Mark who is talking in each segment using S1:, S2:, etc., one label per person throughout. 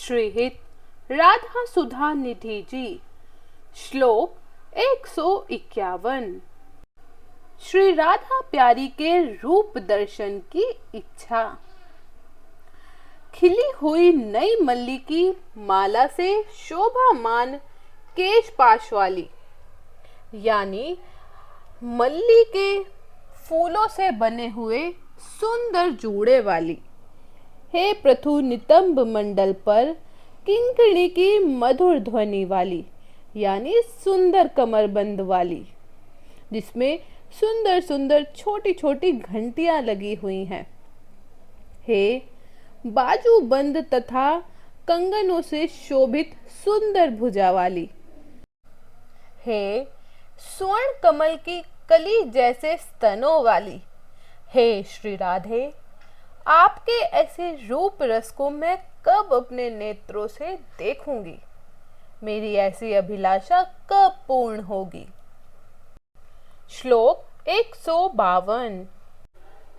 S1: श्रीहित राधा सुधा निधि जी। श्लोक 151। श्री राधा प्यारी के रूप दर्शन की इच्छा। खिली हुई नई मल्ली की माला से शोभामान केश पाश वाली, यानी मल्ली के फूलों से बने हुए सुंदर जूड़े वाली, हे प्रथु नितंब मंडल पर किंकणी की मधुर ध्वनि वाली, यानी सुंदर कमरबंद वाली, जिसमें सुंदर सुंदर छोटी छोटी घंटियां लगी हुई हैं। हे बाजू बंद तथा कंगनों से शोभित सुंदर भुजा वाली, हे स्वर्ण कमल की कली जैसे स्तनों वाली, हे श्री राधे, आपके ऐसे रूप रस को मैं कब अपने नेत्रों से देखूंगी? मेरी ऐसी अभिलाषा कब पूर्ण होगी? श्लोक 152।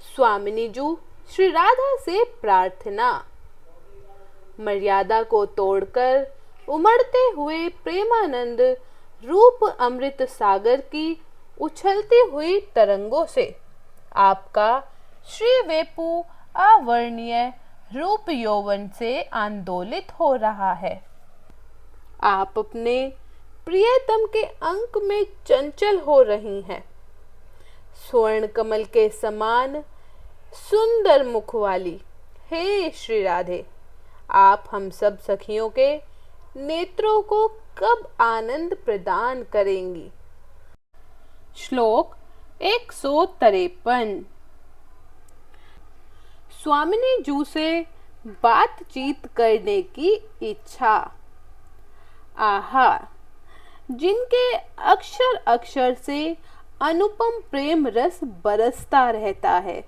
S1: स्वामिनी जू श्री राधा से प्रार्थना। मर्यादा को तोड़कर उमड़ते हुए प्रेमानंद रूप अमृत सागर की उछलती हुई तरंगों से आपका श्री वेपू अवर्णीय रूप यौवन से आंदोलित हो रहा है। आप अपने प्रियतम के अंक में चंचल हो रही हैं। स्वर्ण कमल के समान सुंदर मुख वाली, हे श्री राधे, आप हम सब सखियों के नेत्रों को कब आनंद प्रदान करेंगी? श्लोक 153। स्वामिनी जू से बातचीत करने की इच्छा। आहा, जिनके अक्षर अक्षर से अनुपम प्रेम रस बरसता रहता है,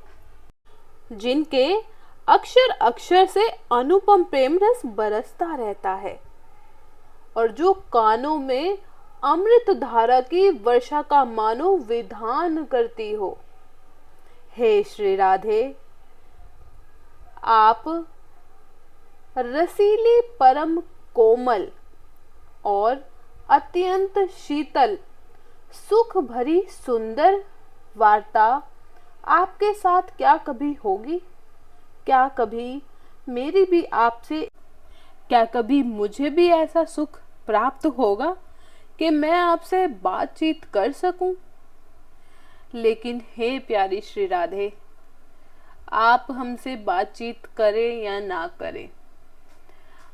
S1: जिनके अक्षर अक्षर से अनुपम प्रेम रस बरसता रहता है, और जो कानों में अमृत धारा की वर्षा का मानो विधान करती हो। हे श्री राधे, आप रसीली परम कोमल और अत्यंत शीतल सुख भरी सुंदर वार्ता आपके साथ क्या कभी होगी? क्या कभी मेरी भी आपसे, क्या कभी मुझे भी ऐसा सुख प्राप्त होगा कि मैं आपसे बातचीत कर सकूं? लेकिन हे प्यारी श्री राधे, आप हमसे बातचीत करें या ना करें,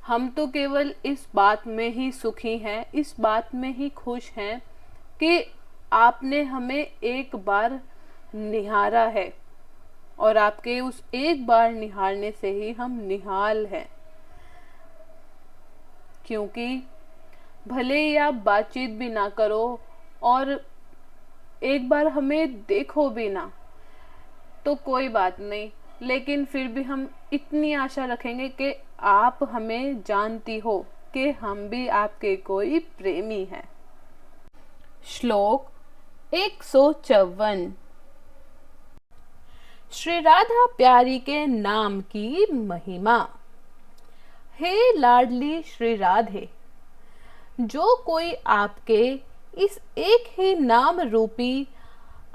S1: हम तो केवल इस बात में ही सुखी हैं, इस बात में ही खुश हैं कि आपने हमें एक बार निहारा है, और आपके उस एक बार निहारने से ही हम निहाल हैं। क्योंकि भले ही आप बातचीत भी ना करो और एक बार हमें देखो भी ना, तो कोई बात नहीं, लेकिन फिर भी हम इतनी आशा रखेंगे कि आप हमें जानती हो कि हम भी आपके कोई प्रेमी हैं। श्लोक 154। श्री राधा प्यारी के नाम की महिमा। हे लाडली श्री राधे, जो कोई आपके इस एक ही नाम रूपी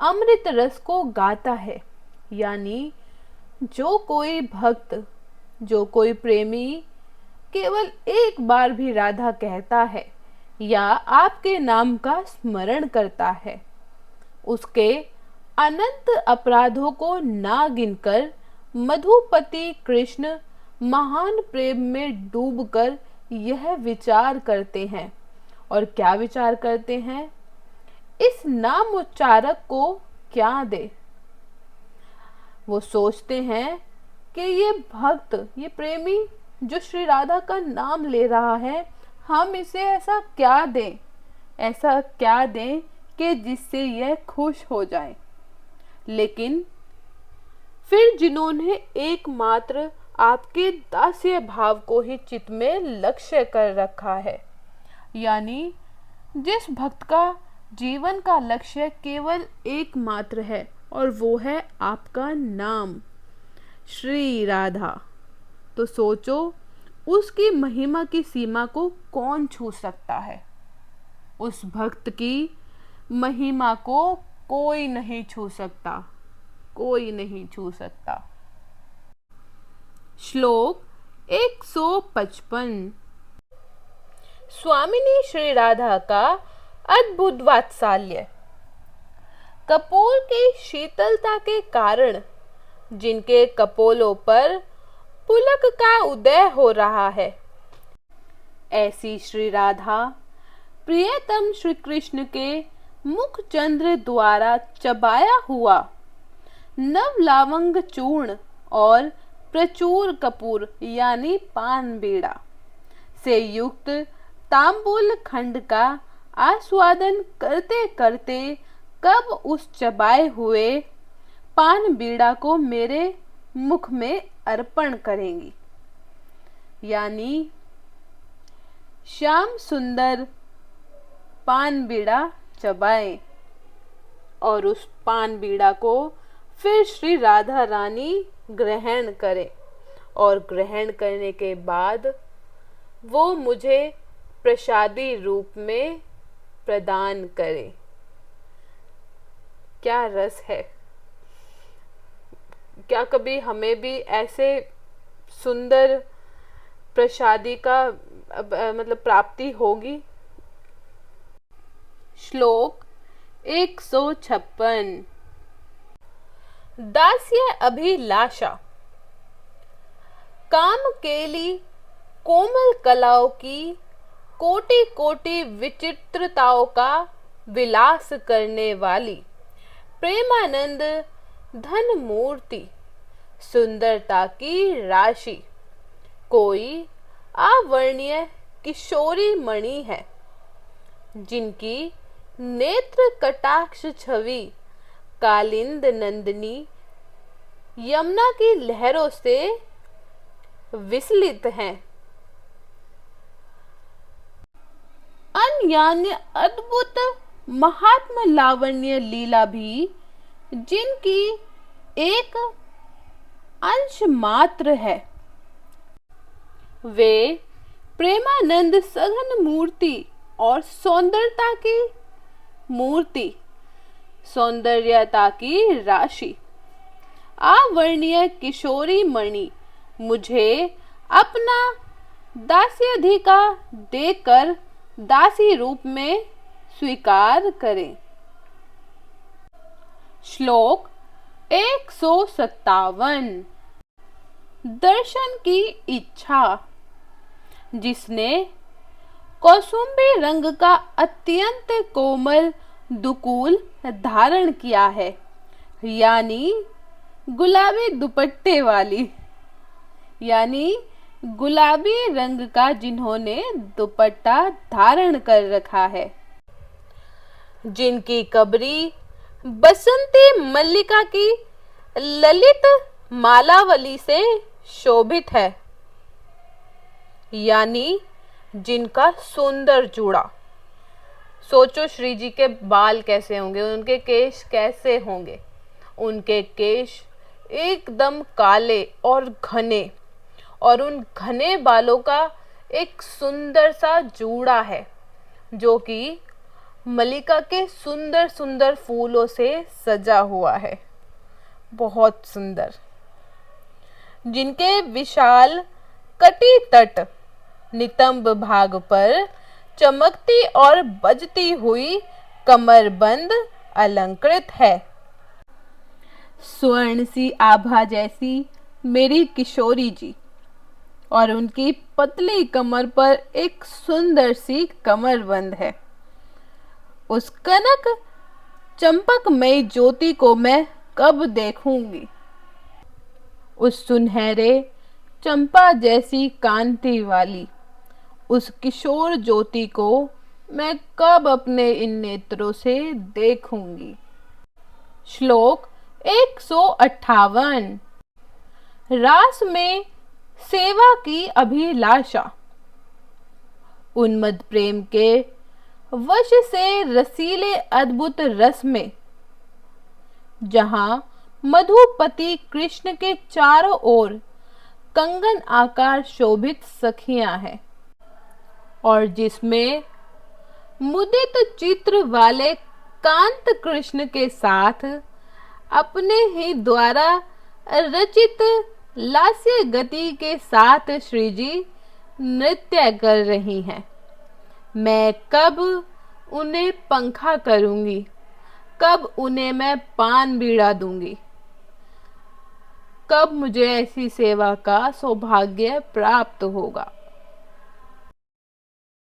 S1: अमृत रस को गाता है, यानी जो कोई भक्त, जो कोई प्रेमी केवल एक बार भी राधा कहता है या आपके नाम का स्मरण करता है, उसके अनंत अपराधों को ना गिनकर मधुपति कृष्ण महान प्रेम में डूबकर यह विचार करते हैं। और क्या विचार करते हैं? इस नाम उच्चारक को क्या दे? वो सोचते हैं कि ये भक्त, ये प्रेमी जो श्री राधा का नाम ले रहा है, हम इसे ऐसा क्या दें, ऐसा क्या दें कि जिससे यह खुश हो जाए। लेकिन फिर जिन्होंने एकमात्र आपके दास्य भाव को ही चित्त में लक्ष्य कर रखा है, यानी जिस भक्त का जीवन का लक्ष्य केवल एकमात्र है और वो है आपका नाम श्री राधा, तो सोचो उसकी महिमा की सीमा को कौन छू सकता है? उस भक्त की महिमा को कोई नहीं छू सकता, कोई नहीं छू सकता। श्लोक 155। स्वामिनी श्री राधा का अद्भुत वात्सल्य। कपोल की शीतलता के कारण जिनके कपोलों पर पुलक का उदय हो रहा है, ऐसी श्री राधा प्रियतम श्री कृष्ण के मुख चंद्र द्वारा चबाया हुआ नव लावंग चूर्ण और प्रचुर कपूर यानी पान बीड़ा से युक्त तांबूल खंड का आस्वादन करते करते कब उस चबाए हुए पान बीड़ा को मेरे मुख में अर्पण करेंगी। यानी श्याम सुंदर पान बीड़ा चबाएं और उस पान बीड़ा को फिर श्री राधा रानी ग्रहण करें और ग्रहण करने के बाद वो मुझे प्रसादी रूप में प्रदान करें। क्या रस है! क्या कभी हमें भी ऐसे सुंदर प्रसादी का मतलब प्राप्ति होगी? श्लोक 156। दास्य अभिलाषा। काम केली कोमल कलाओं की कोटि कोटि विचित्रताओं का विलास करने वाली प्रेमानंद धन मूर्ति सुंदरता की राशि कोई अवर्णीय किशोरी मणि है, जिनकी नेत्र कटाक्ष छवि कालिंद नंदिनी यमुना की लहरों से विचलित हैं। अन्यान्य अद्भुत महात्मा लावण्य लीला भी जिनकी एक अंश मात्र है, वे प्रेमानंद सघन मूर्ति और सौंदर्यता की मूर्ति सौंदर्यता की राशि अवर्णीय किशोरी मणि मुझे अपना दास्याधिकार देकर दासी रूप में स्वीकार करें। श्लोक 157। दर्शन की इच्छा। जिसने कौसुंबी रंग का अत्यंत कोमल दुकूल धारण किया है, यानी गुलाबी दुपट्टे वाली, यानी गुलाबी रंग का जिन्होंने दुपट्टा धारण कर रखा है, जिनकी कबरी बसंती मल्लिका की ललित मालावली से शोभित है, यानी जिनका सुंदर जूड़ा। सोचो श्री जी के बाल कैसे होंगे, उनके केश कैसे होंगे। उनके केश एकदम काले और घने, और उन घने बालों का एक सुंदर सा जूड़ा है जो कि मल्लिका के सुंदर सुंदर फूलों से सजा हुआ है, बहुत सुंदर। जिनके विशाल कटी तट नितंब भाग पर चमकती और बजती हुई कमरबंद अलंकृत है। स्वर्ण सी आभा जैसी मेरी किशोरी जी, और उनकी पतली कमर पर एक सुंदर सी कमरबंद है। उस कनक चंपकमय ज्योति को मैं कब देखूंगी? उस सुनहरे चंपा जैसी कांति वाली उस किशोर ज्योति को मैं कब अपने इन नेत्रों से देखूंगी? श्लोक 158। रास में सेवा की अभिलाषा। उन्मत्त प्रेम के वश से रसीले अद्भुत रस में, जहां मधुपति कृष्ण के चारों ओर कंगन आकार शोभित सखियां हैं और जिसमें मुदित चित्र वाले कांत कृष्ण के साथ अपने ही द्वारा रचित लास्य गति के साथ श्री जी नृत्य कर रही हैं। मैं कब उन्हें पंखा करूंगी, कब उन्हें मैं पान बीड़ा दूंगी, कब मुझे ऐसी सेवा का सौभाग्य प्राप्त होगा।